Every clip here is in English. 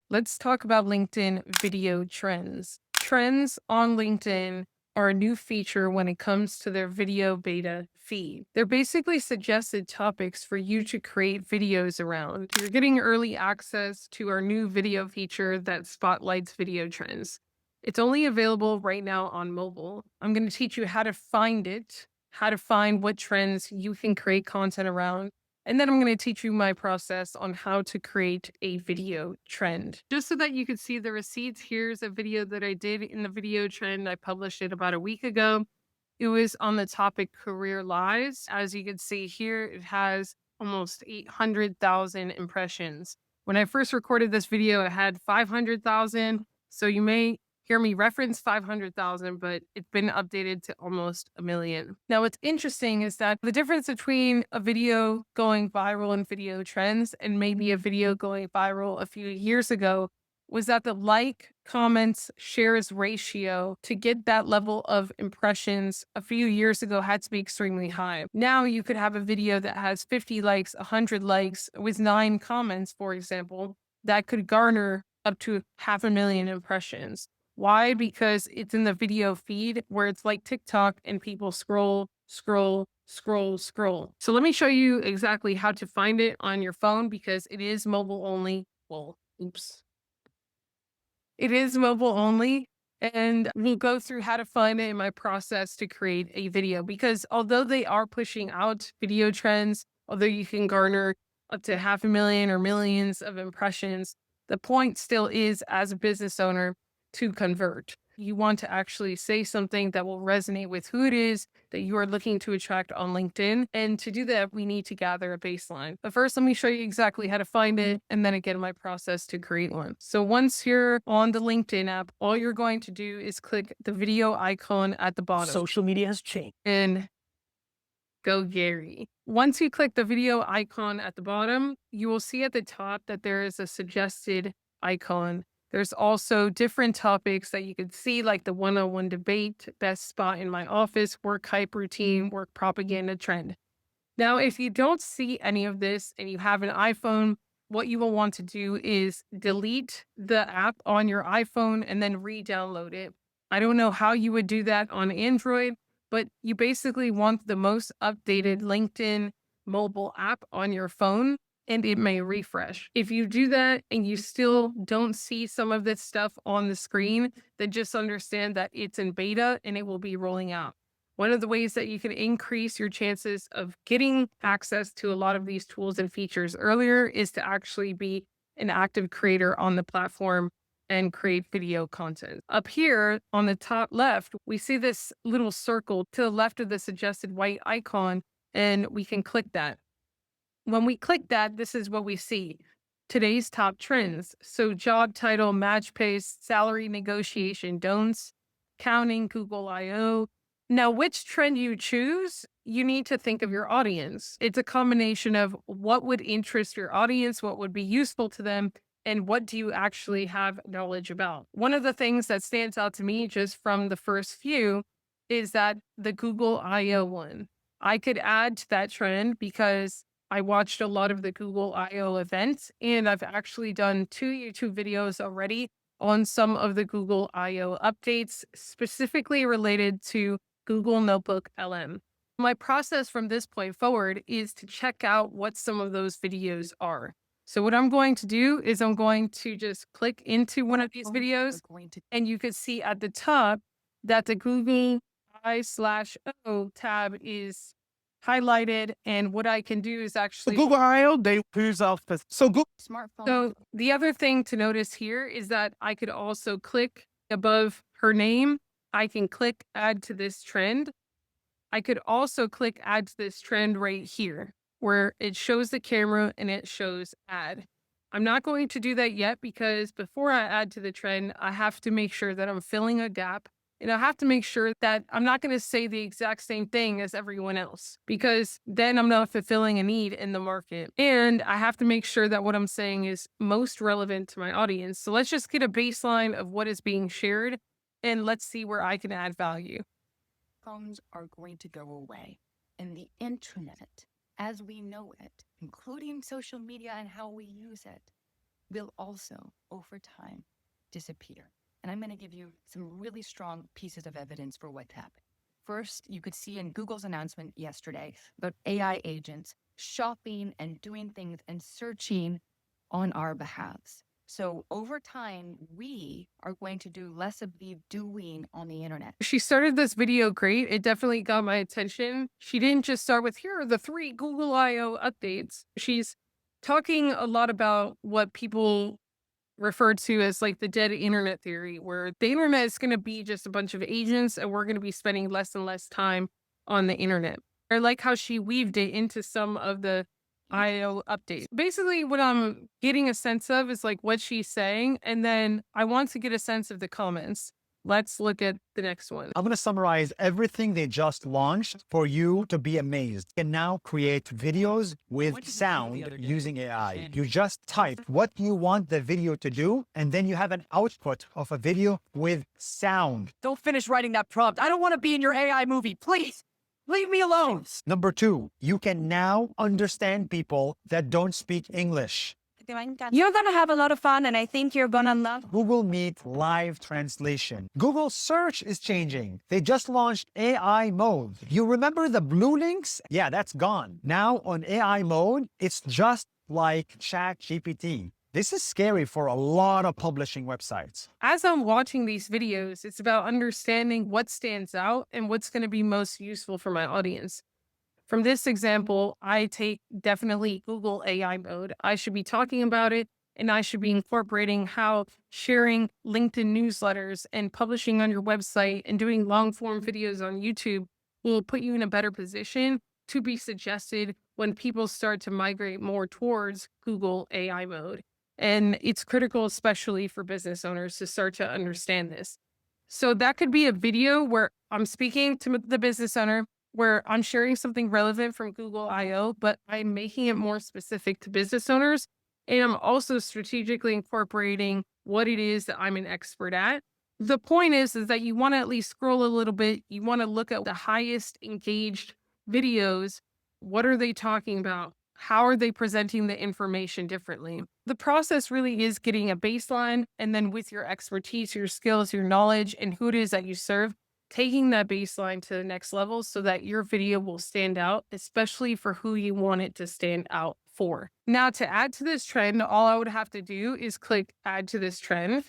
Let's talk about LinkedIn video trends. Trends on LinkedIn are a new feature when it comes to their video beta feed. They're basically suggested topics for you to create videos around. You're getting early access to our new video feature that spotlights video trends. It's only available right now on mobile. I'm going to teach you how to find it, how to find what trends you can create content around, and then I'm going to teach you my process on how to create a video trend. Just so that you can see the receipts, here's a video that I did in the video trend. I published it about a week ago. It was on the topic career lies. As you can see here, it has almost 800,000 impressions. When I first recorded this video, it had 500,000. So you may hear me reference 500,000, but it's been updated to almost a million. Now, what's interesting is that the difference between a video going viral in video trends and maybe a video going viral a few years ago was that the like, comments, shares ratio to get that level of impressions a few years ago had to be extremely high. Now you could have a video that has 50 likes, 100 likes with 9 comments, for example, that could garner up to 500,000 impressions. Why? Because it's in the video feed where it's like TikTok and people scroll, scroll, scroll, scroll. So let me show you exactly how to find it on your phone because it is mobile only. Well, oops. It is mobile only, and we'll go through how to find it in my process to create a video because although they are pushing out video trends, although you can garner up to 500,000 or millions of impressions, the point still is as a business owner to convert. You want to actually say something that will resonate with who it is that you are looking to attract on LinkedIn. And to do that, we need to gather a baseline. But first, let me show you exactly how to find it and then again my process to create one. So once you're on the LinkedIn app, all you're going to do is click the video icon at the bottom. Social media has changed. And go Gary. Once you click the video icon at the bottom, you will see at the top that there is a suggested icon. There's also different topics that you could see, like the one-on-one debate, best spot in my office, work hype routine, work propaganda trend. Now, if you don't see any of this and you have an iPhone, what you will want to do is delete the app on your iPhone and then re-download it. I don't know how you would do that on Android, but you basically want the most updated LinkedIn mobile app on your phone and it may refresh. If you do that and you still don't see some of this stuff on the screen, then just understand that it's in beta and it will be rolling out. One of the ways that you can increase your chances of getting access to a lot of these tools and features earlier is to actually be an active creator on the platform and create video content. Up here on the top left, we see this little circle to the left of the suggested white icon, and we can click that. When we click that, this is what we see. Today's top trends. So job title, match pace, salary negotiation, don'ts, counting, Google I/O. Now, which trend you choose, you need to think of your audience. It's a combination of what would interest your audience, what would be useful to them, and what do you actually have knowledge about. One of the things that stands out to me just from the first few is that the Google I/O one. I could add to that trend because I watched a lot of the Google I/O events, and I've actually done 2 YouTube videos already on some of the Google I/O updates, specifically related to Google Notebook LM. My process from this point forward is to check out what some of those videos are. So what I'm going to do is I'm going to just click into one of these videos, and you can see at the top that the Google I/O tab is highlighted, and what I can do is So actually Google I/O, they use off. So Google smartphone. so the other thing to notice here is that I could also click above her name. I can click add to this trend. I could also click add to this trend right here where it shows the camera and it shows add. I'm not going to do that yet because before I add to the trend, I have to make sure that I'm filling a gap. And I have to make sure that I'm not going to say the exact same thing as everyone else because then I'm not fulfilling a need in the market. And I have to make sure that what I'm saying is most relevant to my audience. So let's just get a baseline of what is being shared and let's see where I can add value. Phones are going to go away, and the internet, as we know it, including social media and how we use it, will also, over time, disappear. And I'm going to give you some really strong pieces of evidence for what's happening. First, you could see in Google's announcement yesterday about AI agents shopping and doing things and searching on our behalves. So over time, we are going to do less of the doing on the internet. She started this video great. It definitely got my attention. She didn't just start with, here are the 3 Google I/O updates. She's talking a lot about what people refer to as like the dead internet theory, where the internet is going to be just a bunch of agents and we're going to be spending less and less time on the internet. I like how she weaved it into some of the IO updates. Basically, what I'm getting a sense of is like what she's saying, and then I want to get a sense of the comments. Let's look at the next one. I'm going to summarize everything they just launched for you to be amazed. You can now create videos with sound using AI. You just type what you want the video to do, and then you have an output of a video with sound. Don't finish writing that prompt. I don't want to be in your AI movie. Please, leave me alone. Number 2, you can now understand people that don't speak English. You're gonna have a lot of fun, and I think you're gonna love. Google Meet live translation. Google Search is changing. They just launched AI mode. You remember the blue links? Yeah, that's gone. Now on AI mode, it's just like ChatGPT. This is scary for a lot of publishing websites. As I'm watching these videos, it's about understanding what stands out and what's going to be most useful for my audience. From this example, I take definitely Google AI mode. I should be talking about it, and I should be incorporating how sharing LinkedIn newsletters and publishing on your website and doing long form videos on YouTube will put you in a better position to be suggested when people start to migrate more towards Google AI mode. And it's critical, especially for business owners, to start to understand this. So that could be a video where I'm speaking to the business owner, where I'm sharing something relevant from Google I/O, but I'm making it more specific to business owners. And I'm also strategically incorporating what it is that I'm an expert at. The point is that you want to at least scroll a little bit. You want to look at the highest engaged videos. What are they talking about? How are they presenting the information differently? The process really is getting a baseline, and then with your expertise, your skills, your knowledge, and who it is that you serve, taking that baseline to the next level so that your video will stand out, especially for who you want it to stand out for. Now, to add to this trend, all I would have to do is click add to this trend,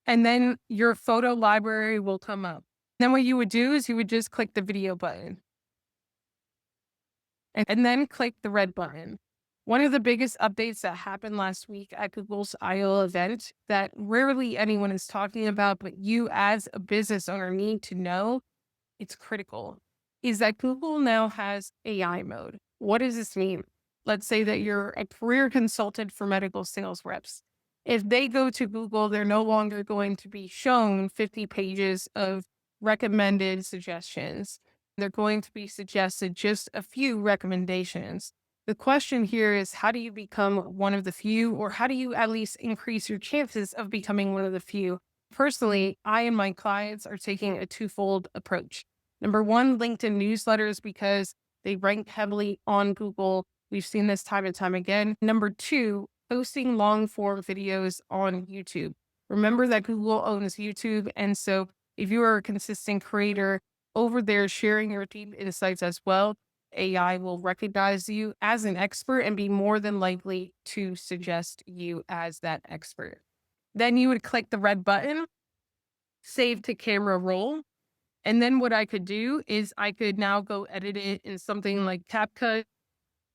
and then your photo library will come up. Then what you would do is you would just click the video button and then click the red button. One of the biggest updates that happened last week at Google's I/O event that rarely anyone is talking about, but you as a business owner need to know, it's critical, is that Google now has AI mode. What does this mean? Let's say that you're a career consultant for medical sales reps. If they go to Google, they're no longer going to be shown 50 pages of recommended suggestions. They're going to be suggested just a few recommendations. The question here is, how do you become one of the few, or how do you at least increase your chances of becoming one of the few? Personally, I and my clients are taking a twofold approach. Number one, LinkedIn newsletters, because they rank heavily on Google. We've seen this time and time again. Number two, posting long form videos on YouTube. Remember that Google owns YouTube. And so if you are a consistent creator over there sharing your deep insights as well, AI will recognize you as an expert and be more than likely to suggest you as that expert. Then you would click the red button, save to camera roll. And then what I could do is I could now go edit it in something like CapCut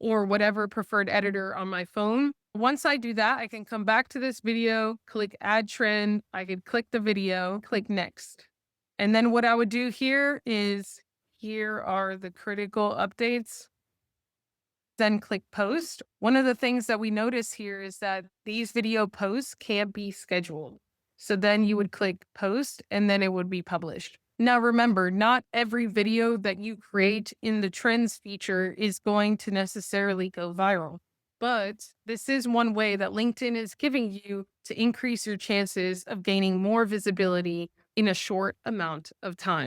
or whatever preferred editor on my phone. Once I do that, I can come back to this video, click add trend. I could click the video, click next. And then what I would do here is, here are the critical updates. Then click post. One of the things that we notice here is that these video posts can't be scheduled. So then you would click post and then it would be published. Now remember, not every video that you create in the trends feature is going to necessarily go viral. But this is one way that LinkedIn is giving you to increase your chances of gaining more visibility in a short amount of time.